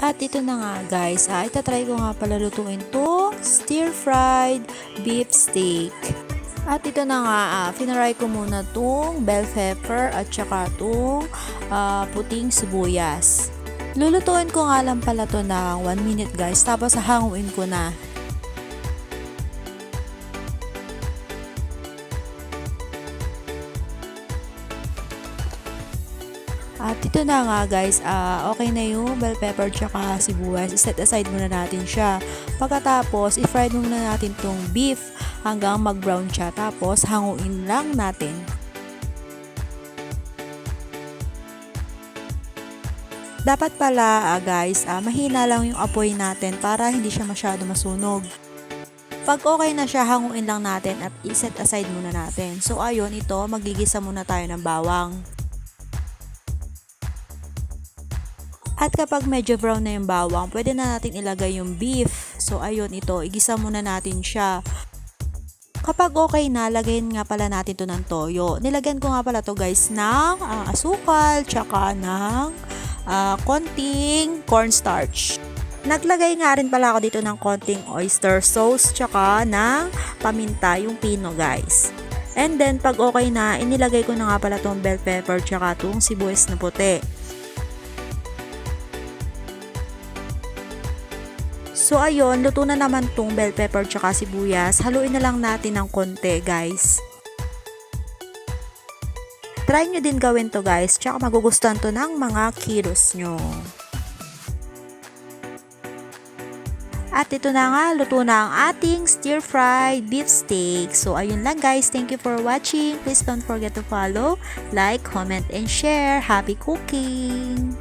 At ito na nga guys, itatry ko nga pala lutuin tong stir-fried beef steak. At ito na nga, finaray ko muna tong bell pepper at saka tong puting sibuyas. Lulutuin ko nga lang pala to ng 1 minute guys, tapos hahanguin ko na. At ito na nga guys, okay na yung bell pepper tsaka sibuyas. I-set aside muna natin siya. Pagkatapos, i-fry muna natin tong beef hanggang mag-brown siya. Tapos, hanguin lang natin. Dapat pala guys, mahina lang yung apoy natin para hindi siya masyado masunog. Pag okay na siya, hanguin lang natin at i-set aside muna natin. So ayun, ito, magigisa muna tayo ng bawang. At kapag medyo brown na yung bawang, pwede na natin ilagay yung beef. So ayun, ito, igisa muna natin siya. Kapag okay na, lagyan nga pala natin to ng toyo. Nilagyan ko nga pala to guys ng asukal, tsaka ng konting cornstarch. Naglagay nga rin pala ako dito ng konting oyster sauce, tsaka ng paminta, yung pino guys. And then, pag okay na, inilagay ko na nga pala tong bell pepper, tsaka tong sibuyas na puti. So ayun, luto na naman tong bell pepper tsaka sibuyas. Haluin na lang natin ng konti guys. Try nyo din gawin to guys, tsaka magugustuhan to ng mga kiddos nyo. At ito na nga, luto na ang ating stir-fried beef steak. So ayun lang guys, thank you for watching. Please don't forget to follow, like, comment, and share. Happy cooking!